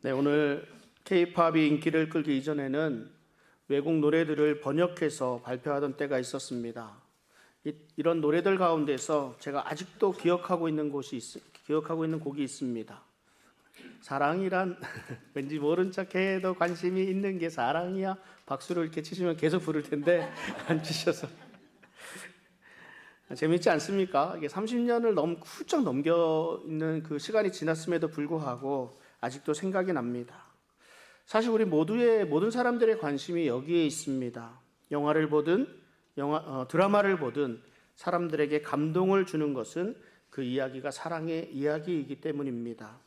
네, 오늘 K-팝이 인기를 끌기 이전에는 외국 노래들을 번역해서 발표하던 때가 있었습니다. 이런 노래들 가운데서 제가 아직도 기억하고 있는 곡이 있습니다. 사랑이란 왠지 모른 척해도 관심이 있는 게 사랑이야. 박수를 이렇게 치시면 계속 부를 텐데 안 치셔서 재밌지 않습니까? 이게 30년을 훌쩍 넘겨 있는 그 시간이 지났음에도 불구하고 아직도 생각이 납니다. 사실 우리 모든 사람들의 관심이 여기에 있습니다. 영화를 보든 드라마를 보든 사람들에게 감동을 주는 것은 그 이야기가 사랑의 이야기이기 때문입니다.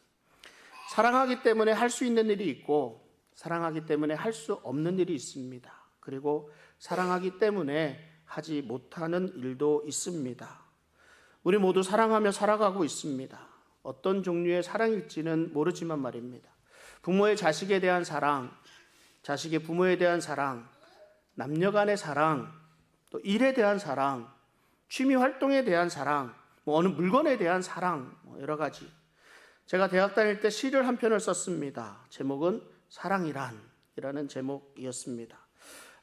사랑하기 때문에 할 수 있는 일이 있고 사랑하기 때문에 할 수 없는 일이 있습니다. 그리고 사랑하기 때문에 하지 못하는 일도 있습니다. 우리 모두 사랑하며 살아가고 있습니다. 어떤 종류의 사랑일지는 모르지만 말입니다. 부모의 자식에 대한 사랑, 자식의 부모에 대한 사랑, 남녀 간의 사랑, 또 일에 대한 사랑, 취미 활동에 대한 사랑, 어느 물건에 대한 사랑, 여러 가지. 제가 대학 다닐 때 시를 한 편을 썼습니다. 제목은 사랑이란이라는 제목이었습니다.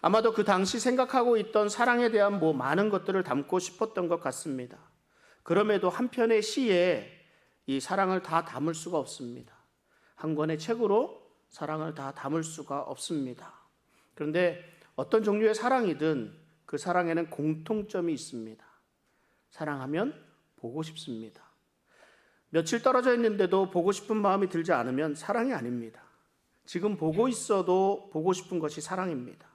아마도 그 당시 생각하고 있던 사랑에 대한 많은 것들을 담고 싶었던 것 같습니다. 그럼에도 한 편의 시에 이 사랑을 다 담을 수가 없습니다. 한 권의 책으로 사랑을 다 담을 수가 없습니다. 그런데 어떤 종류의 사랑이든 그 사랑에는 공통점이 있습니다. 사랑하면 보고 싶습니다. 며칠 떨어져 있는데도 보고 싶은 마음이 들지 않으면 사랑이 아닙니다. 지금 보고 있어도 보고 싶은 것이 사랑입니다.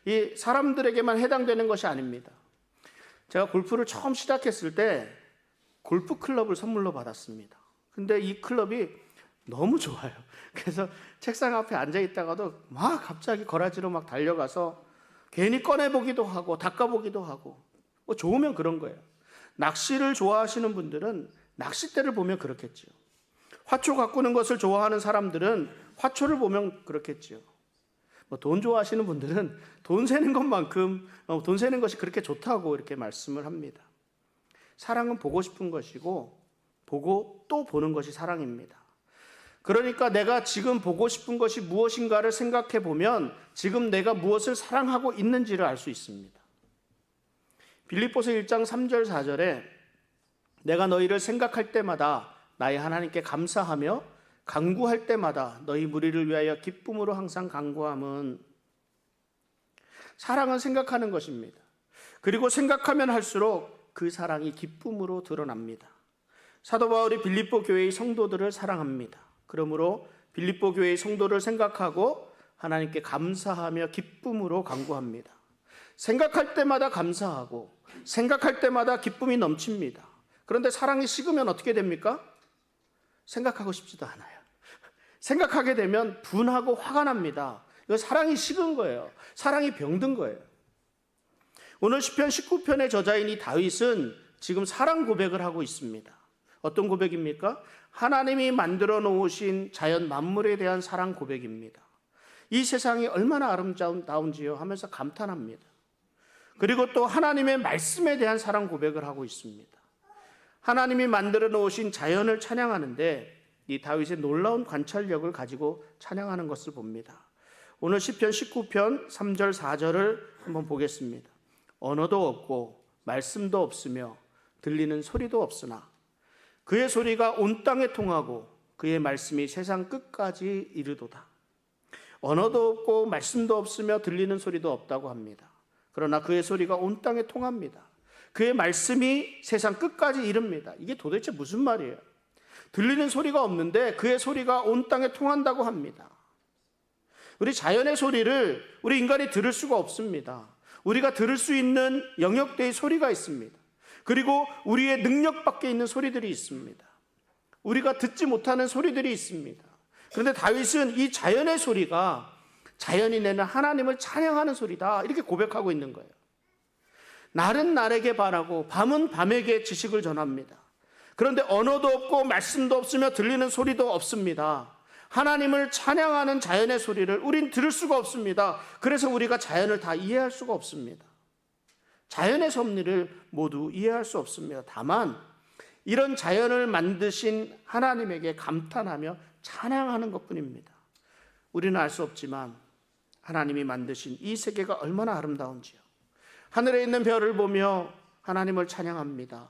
이 사람들에게만 해당되는 것이 아닙니다. 제가 골프를 처음 시작했을 때 골프 클럽을 선물로 받았습니다. 근데 이 클럽이 너무 좋아요. 그래서 책상 앞에 앉아 있다가도 막 갑자기 거라지로 막 달려가서 괜히 꺼내보기도 하고 닦아보기도 하고 좋으면 그런 거예요. 낚시를 좋아하시는 분들은 낚싯대를 보면 그렇겠지요. 화초 가꾸는 것을 좋아하는 사람들은 화초를 보면 그렇겠지요. 돈 좋아하시는 분들은 돈 세는 것만큼 돈 세는 것이 그렇게 좋다고 이렇게 말씀을 합니다. 사랑은 보고 싶은 것이고 보고 또 보는 것이 사랑입니다. 그러니까 내가 지금 보고 싶은 것이 무엇인가를 생각해 보면 지금 내가 무엇을 사랑하고 있는지를 알 수 있습니다. 빌립보서 1장 3절 4절에 내가 너희를 생각할 때마다 나의 하나님께 감사하며 간구할 때마다 너희 무리를 위하여 기쁨으로 항상 간구함은, 사랑은 생각하는 것입니다. 그리고 생각하면 할수록 그 사랑이 기쁨으로 드러납니다. 사도 바울이 빌립보 교회의 성도들을 사랑합니다. 그러므로 빌립보 교회의 성도를 생각하고 하나님께 감사하며 기쁨으로 간구합니다. 생각할 때마다 감사하고 생각할 때마다 기쁨이 넘칩니다. 그런데 사랑이 식으면 어떻게 됩니까? 생각하고 싶지도 않아요. 생각하게 되면 분하고 화가 납니다. 이거 사랑이 식은 거예요. 사랑이 병든 거예요. 오늘 시편 19편의 저자인 이 다윗은 지금 사랑 고백을 하고 있습니다. 어떤 고백입니까? 하나님이 만들어 놓으신 자연 만물에 대한 사랑 고백입니다. 이 세상이 얼마나 아름다운지요 하면서 감탄합니다. 그리고 또 하나님의 말씀에 대한 사랑 고백을 하고 있습니다. 하나님이 만들어 놓으신 자연을 찬양하는데 이 다윗의 놀라운 관찰력을 가지고 찬양하는 것을 봅니다. 오늘 시편 19편 3절 4절을 한번 보겠습니다. 언어도 없고 말씀도 없으며 들리는 소리도 없으나 그의 소리가 온 땅에 통하고 그의 말씀이 세상 끝까지 이르도다. 언어도 없고 말씀도 없으며 들리는 소리도 없다고 합니다. 그러나 그의 소리가 온 땅에 통합니다. 그의 말씀이 세상 끝까지 이릅니다. 이게 도대체 무슨 말이에요? 들리는 소리가 없는데 그의 소리가 온 땅에 통한다고 합니다. 우리 자연의 소리를 우리 인간이 들을 수가 없습니다. 우리가 들을 수 있는 영역대의 소리가 있습니다. 그리고 우리의 능력 밖에 있는 소리들이 있습니다. 우리가 듣지 못하는 소리들이 있습니다. 그런데 다윗은 이 자연의 소리가 자연이 내는 하나님을 찬양하는 소리다 이렇게 고백하고 있는 거예요. 날은 날에게 바라고 밤은 밤에게 지식을 전합니다. 그런데 언어도 없고 말씀도 없으며 들리는 소리도 없습니다. 하나님을 찬양하는 자연의 소리를 우린 들을 수가 없습니다. 그래서 우리가 자연을 다 이해할 수가 없습니다. 자연의 섭리를 모두 이해할 수 없습니다. 다만 이런 자연을 만드신 하나님에게 감탄하며 찬양하는 것뿐입니다. 우리는 알 수 없지만 하나님이 만드신 이 세계가 얼마나 아름다운지요. 하늘에 있는 별을 보며 하나님을 찬양합니다.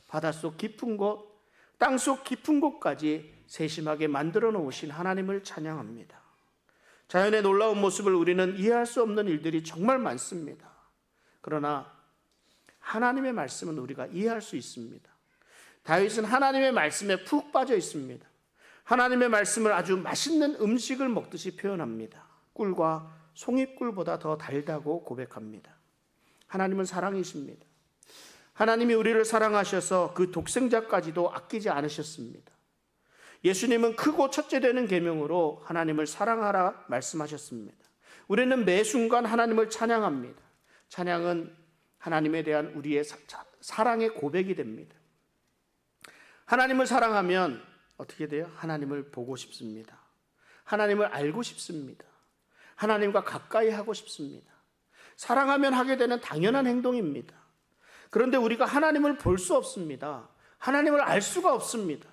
바닷속 깊은 곳, 땅속 깊은 곳까지 세심하게 만들어 놓으신 하나님을 찬양합니다. 자연의 놀라운 모습을 우리는 이해할 수 없는 일들이 정말 많습니다. 그러나 하나님의 말씀은 우리가 이해할 수 있습니다. 다윗은 하나님의 말씀에 푹 빠져 있습니다. 하나님의 말씀을 아주 맛있는 음식을 먹듯이 표현합니다. 꿀과 송이꿀보다 더 달다고 고백합니다. 하나님은 사랑이십니다. 하나님이 우리를 사랑하셔서 그 독생자까지도 아끼지 않으셨습니다. 예수님은 크고 첫째 되는 계명으로 하나님을 사랑하라 말씀하셨습니다. 우리는 매 순간 하나님을 찬양합니다. 찬양은 하나님에 대한 우리의 사랑의 고백이 됩니다. 하나님을 사랑하면 어떻게 돼요? 하나님을 보고 싶습니다. 하나님을 알고 싶습니다. 하나님과 가까이 하고 싶습니다. 사랑하면 하게 되는 당연한 행동입니다. 그런데 우리가 하나님을 볼 수 없습니다. 하나님을 알 수가 없습니다.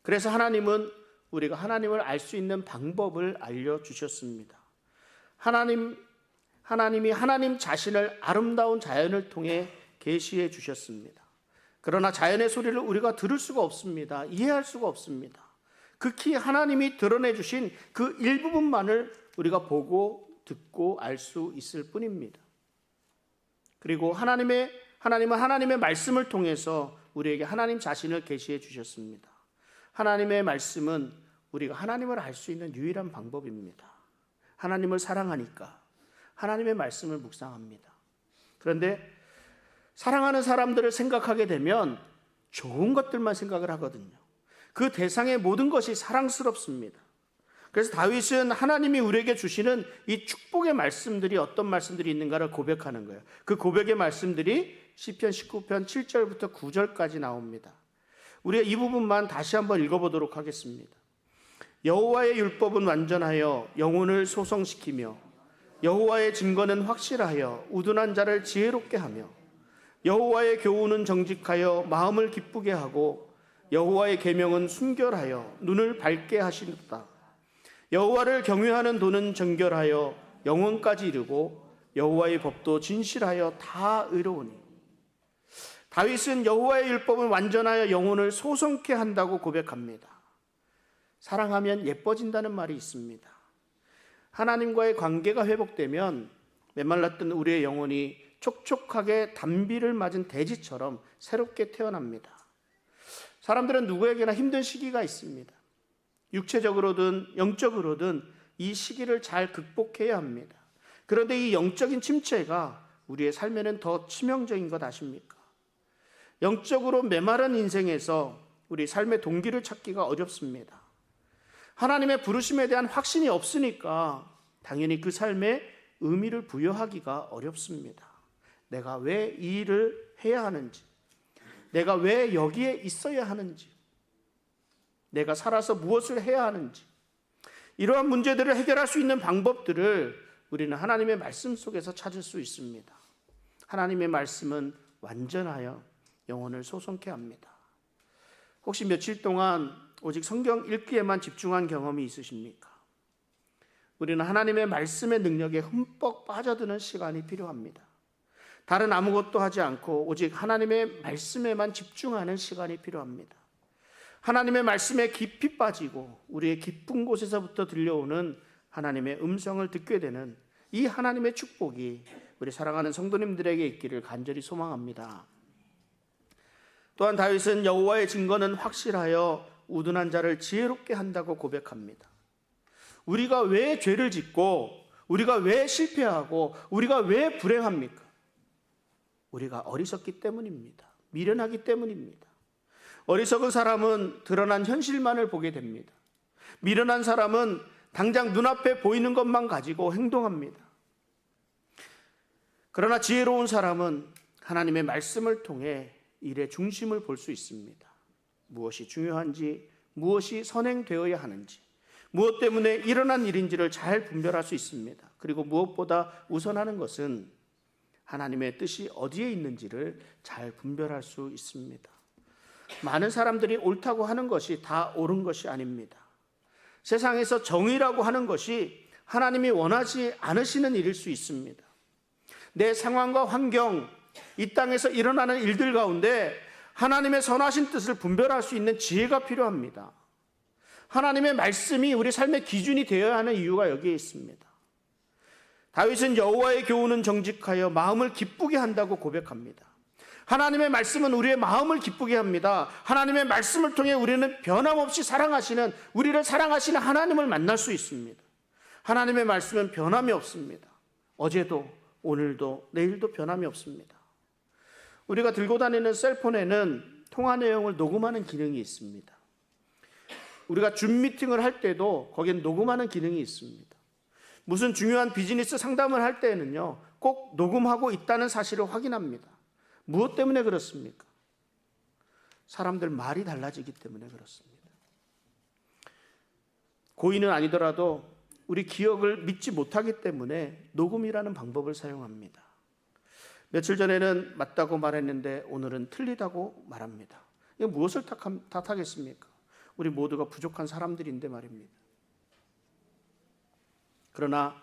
그래서 하나님은 우리가 하나님을 알 수 있는 방법을 알려주셨습니다. 하나님이 하나님 자신을 아름다운 자연을 통해 계시해 주셨습니다. 그러나 자연의 소리를 우리가 들을 수가 없습니다. 이해할 수가 없습니다. 극히 하나님이 드러내 주신 그 일부분만을 우리가 보고 듣고 알 수 있을 뿐입니다. 그리고 하나님은 하나님의 말씀을 통해서 우리에게 하나님 자신을 계시해 주셨습니다. 하나님의 말씀은 우리가 하나님을 알 수 있는 유일한 방법입니다. 하나님을 사랑하니까 하나님의 말씀을 묵상합니다. 그런데 사랑하는 사람들을 생각하게 되면 좋은 것들만 생각을 하거든요. 그 대상의 모든 것이 사랑스럽습니다. 그래서 다윗은 하나님이 우리에게 주시는 이 축복의 말씀들이 어떤 말씀들이 있는가를 고백하는 거예요. 그 고백의 말씀들이 시편 19편 7절부터 9절까지 나옵니다. 우리가 이 부분만 다시 한번 읽어보도록 하겠습니다. 여호와의 율법은 완전하여 영혼을 소성시키며 여호와의 증거는 확실하여 우둔한 자를 지혜롭게 하며 여호와의 교훈은 정직하여 마음을 기쁘게 하고 여호와의 계명은 순결하여 눈을 밝게 하시다. 여호와를 경외하는 도는 정결하여 영혼까지 이르고 여호와의 법도 진실하여 다 의로우니. 다윗은 여호와의 율법은 완전하여 영혼을 소성케 한다고 고백합니다. 사랑하면 예뻐진다는 말이 있습니다. 하나님과의 관계가 회복되면 메말랐던 우리의 영혼이 촉촉하게 단비를 맞은 돼지처럼 새롭게 태어납니다. 사람들은 누구에게나 힘든 시기가 있습니다. 육체적으로든 영적으로든 이 시기를 잘 극복해야 합니다. 그런데 이 영적인 침체가 우리의 삶에는 더 치명적인 것 아십니까? 영적으로 메마른 인생에서 우리 삶의 동기를 찾기가 어렵습니다. 하나님의 부르심에 대한 확신이 없으니까 당연히 그 삶에 의미를 부여하기가 어렵습니다. 내가 왜 이 일을 해야 하는지, 내가 왜 여기에 있어야 하는지, 내가 살아서 무엇을 해야 하는지, 이러한 문제들을 해결할 수 있는 방법들을 우리는 하나님의 말씀 속에서 찾을 수 있습니다. 하나님의 말씀은 완전하여 영혼을 소성케 합니다. 혹시 며칠 동안 오직 성경 읽기에만 집중한 경험이 있으십니까? 우리는 하나님의 말씀의 능력에 흠뻑 빠져드는 시간이 필요합니다. 다른 아무것도 하지 않고 오직 하나님의 말씀에만 집중하는 시간이 필요합니다. 하나님의 말씀에 깊이 빠지고 우리의 깊은 곳에서부터 들려오는 하나님의 음성을 듣게 되는 이 하나님의 축복이 우리 사랑하는 성도님들에게 있기를 간절히 소망합니다. 또한 다윗은 여호와의 증거는 확실하여 우둔한 자를 지혜롭게 한다고 고백합니다. 우리가 왜 죄를 짓고 우리가 왜 실패하고 우리가 왜 불행합니까? 우리가 어리석기 때문입니다. 미련하기 때문입니다. 어리석은 사람은 드러난 현실만을 보게 됩니다. 미련한 사람은 당장 눈앞에 보이는 것만 가지고 행동합니다. 그러나 지혜로운 사람은 하나님의 말씀을 통해 일의 중심을 볼 수 있습니다. 무엇이 중요한지, 무엇이 선행되어야 하는지, 무엇 때문에 일어난 일인지를 잘 분별할 수 있습니다. 그리고 무엇보다 우선하는 것은 하나님의 뜻이 어디에 있는지를 잘 분별할 수 있습니다. 많은 사람들이 옳다고 하는 것이 다 옳은 것이 아닙니다. 세상에서 정의라고 하는 것이 하나님이 원하지 않으시는 일일 수 있습니다. 내 상황과 환경, 이 땅에서 일어나는 일들 가운데 하나님의 선하신 뜻을 분별할 수 있는 지혜가 필요합니다. 하나님의 말씀이 우리 삶의 기준이 되어야 하는 이유가 여기에 있습니다. 다윗은 여호와의 교훈은 정직하여 마음을 기쁘게 한다고 고백합니다. 하나님의 말씀은 우리의 마음을 기쁘게 합니다. 하나님의 말씀을 통해 우리는 변함없이 사랑하시는, 우리를 사랑하시는 하나님을 만날 수 있습니다. 하나님의 말씀은 변함이 없습니다. 어제도 오늘도 내일도 변함이 없습니다. 우리가 들고 다니는 셀폰에는 통화 내용을 녹음하는 기능이 있습니다. 우리가 줌 미팅을 할 때도 거기엔 녹음하는 기능이 있습니다. 무슨 중요한 비즈니스 상담을 할 때에는요, 꼭 녹음하고 있다는 사실을 확인합니다. 무엇 때문에 그렇습니까? 사람들 말이 달라지기 때문에 그렇습니다. 고의는 아니더라도 우리 기억을 믿지 못하기 때문에 녹음이라는 방법을 사용합니다. 며칠 전에는 맞다고 말했는데 오늘은 틀리다고 말합니다. 이거 무엇을 탓하겠습니까? 우리 모두가 부족한 사람들인데 말입니다. 그러나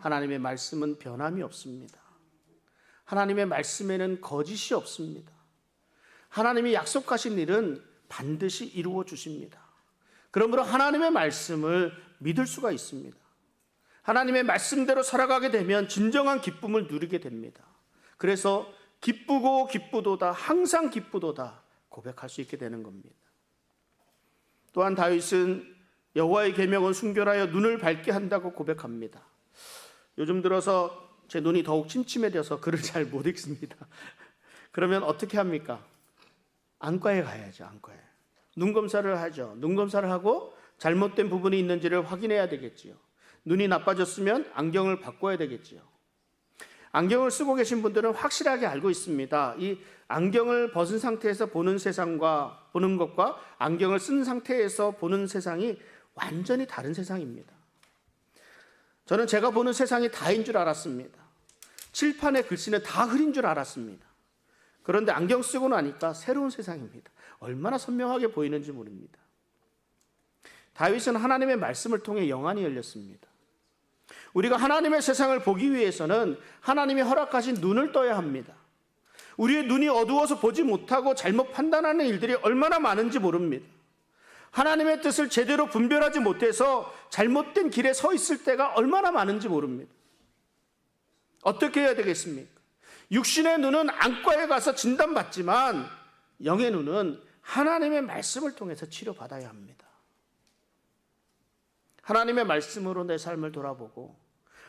하나님의 말씀은 변함이 없습니다. 하나님의 말씀에는 거짓이 없습니다. 하나님이 약속하신 일은 반드시 이루어 주십니다. 그러므로 하나님의 말씀을 믿을 수가 있습니다. 하나님의 말씀대로 살아가게 되면 진정한 기쁨을 누리게 됩니다. 그래서 기쁘고 기쁘도다, 항상 기쁘도다 고백할 수 있게 되는 겁니다. 또한 다윗은 여호와의 계명은 순결하여 눈을 밝게 한다고 고백합니다. 요즘 들어서 제 눈이 더욱 침침해져서 글을 잘 못 읽습니다. 그러면 어떻게 합니까? 안과에 가야죠. 안과에. 눈 검사를 하죠. 눈 검사를 하고 잘못된 부분이 있는지를 확인해야 되겠지요. 눈이 나빠졌으면 안경을 바꿔야 되겠지요. 안경을 쓰고 계신 분들은 확실하게 알고 있습니다. 이 안경을 벗은 상태에서 보는 세상과 보는 것과 안경을 쓴 상태에서 보는 세상이 완전히 다른 세상입니다. 저는 제가 보는 세상이 다인 줄 알았습니다. 칠판의 글씨는 다 흐린 줄 알았습니다. 그런데 안경 쓰고 나니까 새로운 세상입니다. 얼마나 선명하게 보이는지 모릅니다. 다윗은 하나님의 말씀을 통해 영안이 열렸습니다. 우리가 하나님의 세상을 보기 위해서는 하나님이 허락하신 눈을 떠야 합니다. 우리의 눈이 어두워서 보지 못하고 잘못 판단하는 일들이 얼마나 많은지 모릅니다. 하나님의 뜻을 제대로 분별하지 못해서 잘못된 길에 서 있을 때가 얼마나 많은지 모릅니다. 어떻게 해야 되겠습니까? 육신의 눈은 안과에 가서 진단받지만 영의 눈은 하나님의 말씀을 통해서 치료받아야 합니다. 하나님의 말씀으로 내 삶을 돌아보고,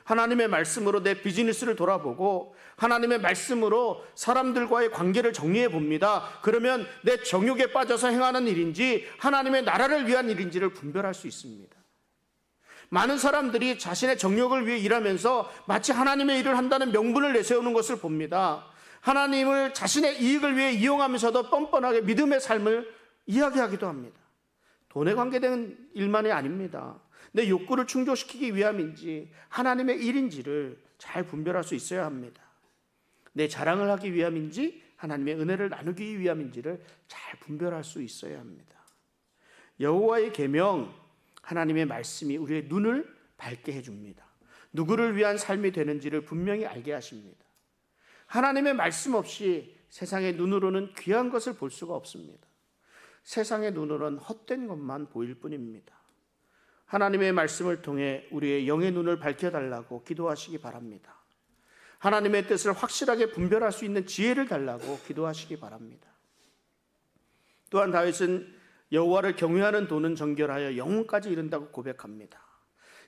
하나님의 말씀으로 내 비즈니스를 돌아보고, 하나님의 말씀으로 사람들과의 관계를 정리해 봅니다. 그러면 내 정욕에 빠져서 행하는 일인지 하나님의 나라를 위한 일인지를 분별할 수 있습니다. 많은 사람들이 자신의 정욕을 위해 일하면서 마치 하나님의 일을 한다는 명분을 내세우는 것을 봅니다. 하나님을 자신의 이익을 위해 이용하면서도 뻔뻔하게 믿음의 삶을 이야기하기도 합니다. 돈에 관계된 일만이 아닙니다. 내 욕구를 충족시키기 위함인지 하나님의 일인지를 잘 분별할 수 있어야 합니다. 내 자랑을 하기 위함인지 하나님의 은혜를 나누기 위함인지를 잘 분별할 수 있어야 합니다. 여호와의 계명, 하나님의 말씀이 우리의 눈을 밝게 해줍니다. 누구를 위한 삶이 되는지를 분명히 알게 하십니다. 하나님의 말씀 없이 세상의 눈으로는 귀한 것을 볼 수가 없습니다. 세상의 눈으로는 헛된 것만 보일 뿐입니다. 하나님의 말씀을 통해 우리의 영의 눈을 밝혀달라고 기도하시기 바랍니다. 하나님의 뜻을 확실하게 분별할 수 있는 지혜를 달라고 기도하시기 바랍니다. 또한 다윗은 여호와를 경외하는 도는 정결하여 영혼까지 이른다고 고백합니다.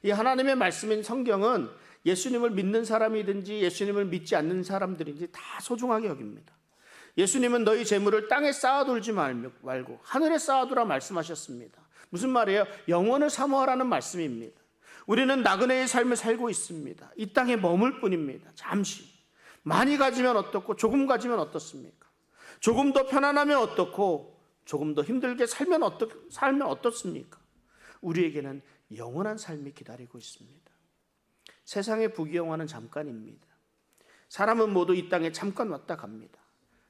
이 하나님의 말씀인 성경은 예수님을 믿는 사람이든지 예수님을 믿지 않는 사람들인지 다 소중하게 여깁니다. 예수님은 너희 재물을 땅에 쌓아두지 말고 하늘에 쌓아두라 말씀하셨습니다. 무슨 말이에요? 영원을 사모하라는 말씀입니다. 우리는 나그네의 삶을 살고 있습니다. 이 땅에 머물 뿐입니다. 잠시. 많이 가지면 어떻고 조금 가지면 어떻습니까? 조금 더 편안하면 어떻고 조금 더 힘들게 살면 어떻습니까? 우리에게는 영원한 삶이 기다리고 있습니다. 세상의 부귀영화는 잠깐입니다. 사람은 모두 이 땅에 잠깐 왔다 갑니다.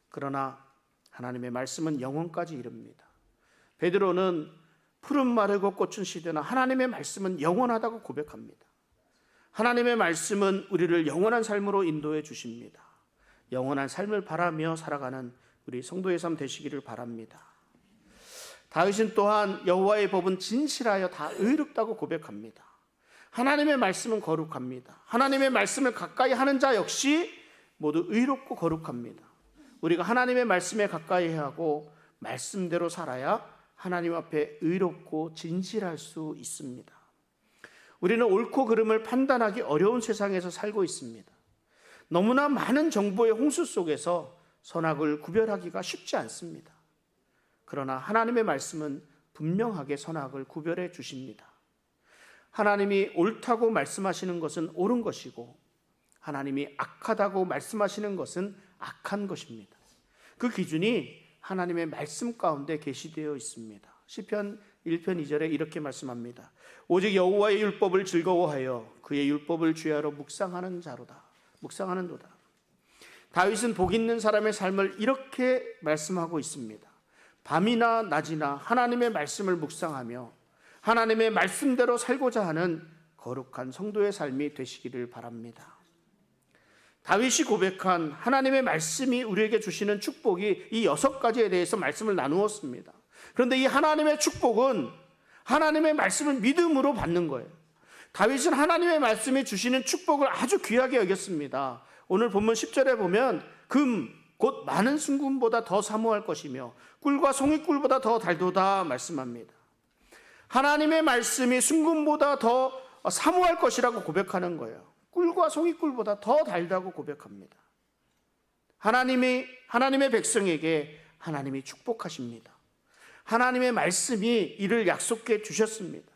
그러나 하나님의 말씀은 영원까지 이릅니다. 베드로는 푸른 마르고 꽃은 시드나 하나님의 말씀은 영원하다고 고백합니다. 하나님의 말씀은 우리를 영원한 삶으로 인도해 주십니다. 영원한 삶을 바라며 살아가는 우리 성도의 삶 되시기를 바랍니다. 다윗은 또한 여호와의 법은 진실하여 다 의롭다고 고백합니다. 하나님의 말씀은 거룩합니다. 하나님의 말씀을 가까이 하는 자 역시 모두 의롭고 거룩합니다. 우리가 하나님의 말씀에 가까이 하고 말씀대로 살아야 하나님 앞에 의롭고 진실할 수 있습니다. 우리는 옳고 그름을 판단하기 어려운 세상에서 살고 있습니다. 너무나 많은 정보의 홍수 속에서 선악을 구별하기가 쉽지 않습니다. 그러나 하나님의 말씀은 분명하게 선악을 구별해 주십니다. 하나님이 옳다고 말씀하시는 것은 옳은 것이고 하나님이 악하다고 말씀하시는 것은 악한 것입니다. 그 기준이 하나님의 말씀 가운데 계시되어 있습니다. 시편 1편 2절에 이렇게 말씀합니다. 오직 여호와의 율법을 즐거워하여 그의 율법을 주야로 묵상하는도다. 다윗은 복 있는 사람의 삶을 이렇게 말씀하고 있습니다. 밤이나 낮이나 하나님의 말씀을 묵상하며 하나님의 말씀대로 살고자 하는 거룩한 성도의 삶이 되시기를 바랍니다. 다윗이 고백한 하나님의 말씀이 우리에게 주시는 축복이 이 6가지에 대해서 말씀을 나누었습니다. 그런데 이 하나님의 축복은 하나님의 말씀을 믿음으로 받는 거예요. 다윗은 하나님의 말씀이 주시는 축복을 아주 귀하게 여겼습니다. 오늘 본문 10절에 보면 금, 곧 많은 순금보다 더 사모할 것이며 꿀과 송이꿀보다 더 달도다 말씀합니다. 하나님의 말씀이 순금보다 더 사모할 것이라고 고백하는 거예요. 꿀과 송이꿀보다 더 달다고 고백합니다. 하나님의 백성에게 하나님이 축복하십니다. 하나님의 말씀이 이를 약속해 주셨습니다.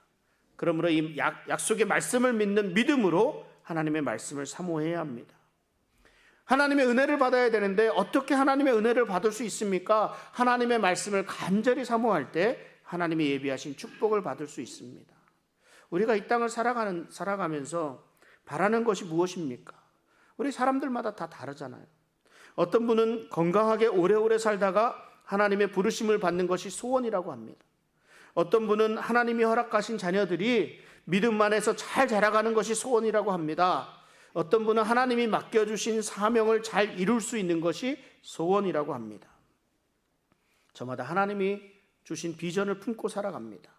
그러므로 이 약속의 말씀을 믿는 믿음으로 하나님의 말씀을 사모해야 합니다. 하나님의 은혜를 받아야 되는데 어떻게 하나님의 은혜를 받을 수 있습니까? 하나님의 말씀을 간절히 사모할 때 하나님이 예비하신 축복을 받을 수 있습니다. 우리가 이 땅을 살아가면서 바라는 것이 무엇입니까? 우리 사람들마다 다 다르잖아요. 어떤 분은 건강하게 오래오래 살다가 하나님의 부르심을 받는 것이 소원이라고 합니다. 어떤 분은 하나님이 허락하신 자녀들이 믿음 안에서 잘 자라가는 것이 소원이라고 합니다. 어떤 분은 하나님이 맡겨주신 사명을 잘 이룰 수 있는 것이 소원이라고 합니다. 저마다 하나님이 주신 비전을 품고 살아갑니다.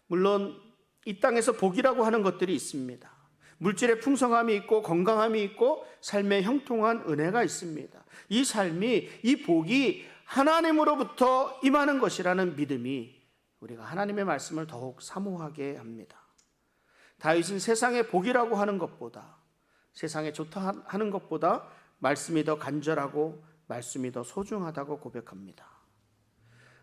물론 이 땅에서 복이라고 하는 것들이 있습니다. 물질의 풍성함이 있고 건강함이 있고 삶의 형통한 은혜가 있습니다. 이 삶이, 이 복이 하나님으로부터 임하는 것이라는 믿음이 우리가 하나님의 말씀을 더욱 사모하게 합니다. 다윗은 세상의 복이라고 하는 것보다, 세상에 좋다 하는 것보다 말씀이 더 간절하고 말씀이 더 소중하다고 고백합니다.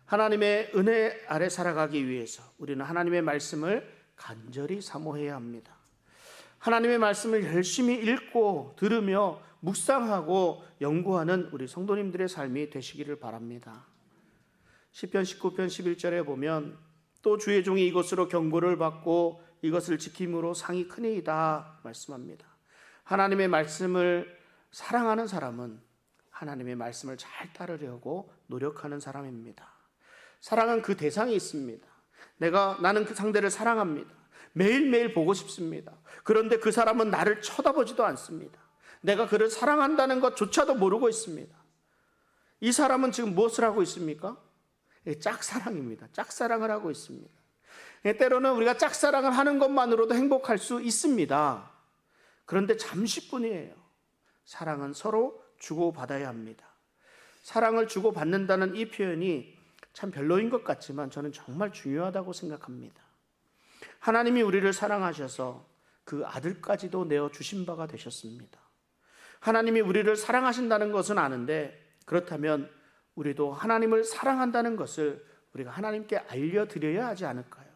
하나님의 은혜 아래 살아가기 위해서 우리는 하나님의 말씀을 간절히 사모해야 합니다. 하나님의 말씀을 열심히 읽고 들으며 묵상하고 연구하는 우리 성도님들의 삶이 되시기를 바랍니다. 시편 19편 11절에 보면 또 주의 종이 이것으로 경고를 받고 이것을 지킴으로 상이 크니이다 말씀합니다. 하나님의 말씀을 사랑하는 사람은 하나님의 말씀을 잘 따르려고 노력하는 사람입니다. 사랑은 그 대상이 있습니다. 나는 그 상대를 사랑합니다. 매일매일 보고 싶습니다. 그런데 그 사람은 나를 쳐다보지도 않습니다. 내가 그를 사랑한다는 것조차도 모르고 있습니다. 이 사람은 지금 무엇을 하고 있습니까? 짝사랑입니다. 짝사랑을 하고 있습니다. 때로는 우리가 짝사랑을 하는 것만으로도 행복할 수 있습니다. 그런데 잠시뿐이에요. 사랑은 서로 주고받아야 합니다. 사랑을 주고받는다는 이 표현이 참 별로인 것 같지만 저는 정말 중요하다고 생각합니다. 하나님이 우리를 사랑하셔서 그 아들까지도 내어주신 바가 되셨습니다. 하나님이 우리를 사랑하신다는 것은 아는데 그렇다면 우리도 하나님을 사랑한다는 것을 우리가 하나님께 알려드려야 하지 않을까요?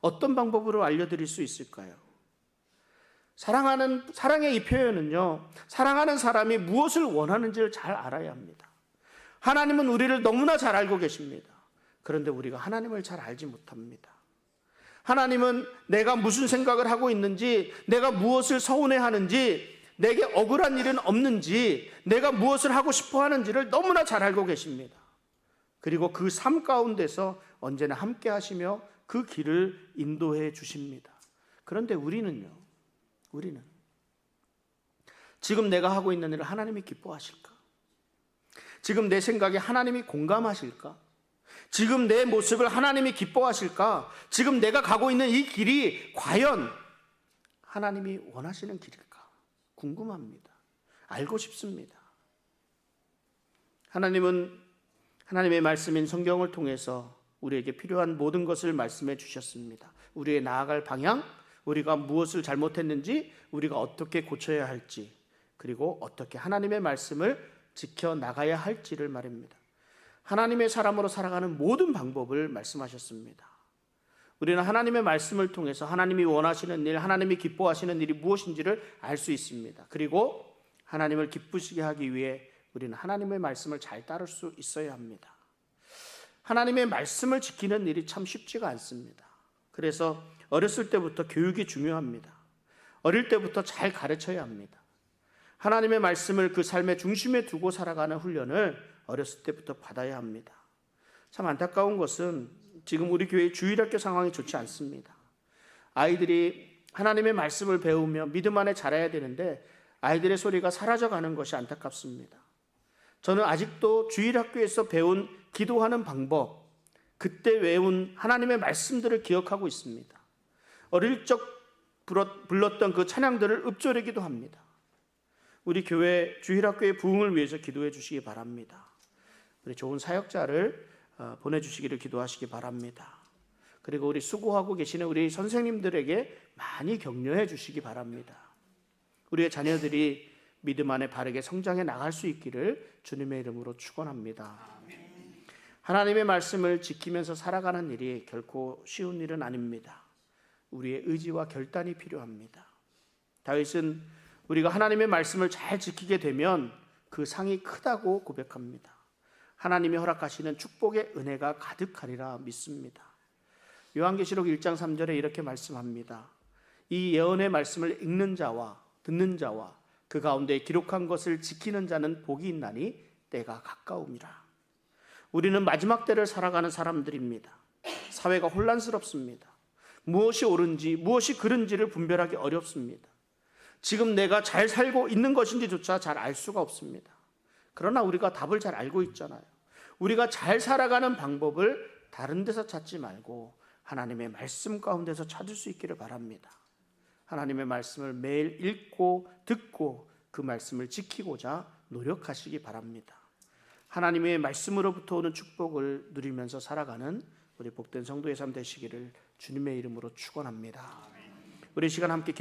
어떤 방법으로 알려드릴 수 있을까요? 사랑의 이 표현은요, 사랑하는 사람이 무엇을 원하는지를 잘 알아야 합니다. 하나님은 우리를 너무나 잘 알고 계십니다. 그런데 우리가 하나님을 잘 알지 못합니다. 하나님은 내가 무슨 생각을 하고 있는지, 내가 무엇을 서운해하는지 내게 억울한 일은 없는지, 내가 무엇을 하고 싶어 하는지를 너무나 잘 알고 계십니다. 그리고 그 삶 가운데서 언제나 함께 하시며 그 길을 인도해 주십니다. 그런데 우리는 지금 내가 하고 있는 일을 하나님이 기뻐하실까? 지금 내 생각에 하나님이 공감하실까? 지금 내 모습을 하나님이 기뻐하실까? 지금 내가 가고 있는 이 길이 과연 하나님이 원하시는 길일까? 궁금합니다. 알고 싶습니다. 하나님은 하나님의 말씀인 성경을 통해서 우리에게 필요한 모든 것을 말씀해 주셨습니다. 우리의 나아갈 방향, 우리가 무엇을 잘못했는지, 우리가 어떻게 고쳐야 할지, 그리고 어떻게 하나님의 말씀을 지켜나가야 할지를 말입니다. 하나님의 사람으로 살아가는 모든 방법을 말씀하셨습니다. 우리는 하나님의 말씀을 통해서 하나님이 원하시는 일, 하나님이 기뻐하시는 일이 무엇인지를 알 수 있습니다. 그리고 하나님을 기쁘시게 하기 위해 우리는 하나님의 말씀을 잘 따를 수 있어야 합니다. 하나님의 말씀을 지키는 일이 참 쉽지가 않습니다. 그래서 어렸을 때부터 교육이 중요합니다. 어릴 때부터 잘 가르쳐야 합니다. 하나님의 말씀을 그 삶의 중심에 두고 살아가는 훈련을 어렸을 때부터 받아야 합니다. 참 안타까운 것은 지금 우리 교회의 주일학교 상황이 좋지 않습니다. 아이들이 하나님의 말씀을 배우며 믿음 안에 자라야 되는데 아이들의 소리가 사라져가는 것이 안타깝습니다. 저는 아직도 주일학교에서 배운 기도하는 방법, 그때 외운 하나님의 말씀들을 기억하고 있습니다. 어릴 적 불렀던 그 찬양들을 읊조리기도 합니다. 우리 교회 주일학교의 부흥을 위해서 기도해 주시기 바랍니다. 우리 좋은 사역자를 보내주시기를 기도하시기 바랍니다. 그리고 우리 수고하고 계시는 우리 선생님들에게 많이 격려해 주시기 바랍니다. 우리의 자녀들이 믿음 안에 바르게 성장해 나갈 수 있기를 주님의 이름으로 축원합니다. 하나님의 말씀을 지키면서 살아가는 일이 결코 쉬운 일은 아닙니다. 우리의 의지와 결단이 필요합니다. 다윗은 우리가 하나님의 말씀을 잘 지키게 되면 그 상이 크다고 고백합니다. 하나님이 허락하시는 축복의 은혜가 가득하리라 믿습니다. 요한계시록 1장 3절에 이렇게 말씀합니다. 이 예언의 말씀을 읽는 자와 듣는 자와 그 가운데 기록한 것을 지키는 자는 복이 있나니 때가 가까움이라. 우리는 마지막 때를 살아가는 사람들입니다. 사회가 혼란스럽습니다. 무엇이 옳은지 무엇이 그른지를 분별하기 어렵습니다. 지금 내가 잘 살고 있는 것인지조차 잘 알 수가 없습니다. 그러나 우리가 답을 잘 알고 있잖아요. 우리가 잘 살아가는 방법을 다른 데서 찾지 말고 하나님의 말씀 가운데서 찾을 수 있기를 바랍니다. 하나님의 말씀을 매일 읽고 듣고 그 말씀을 지키고자 노력하시기 바랍니다. 하나님의 말씀으로부터 오는 축복을 누리면서 살아가는 우리 복된 성도의 삶 되시기를 주님의 이름으로 축원합니다. 우리 시간 함께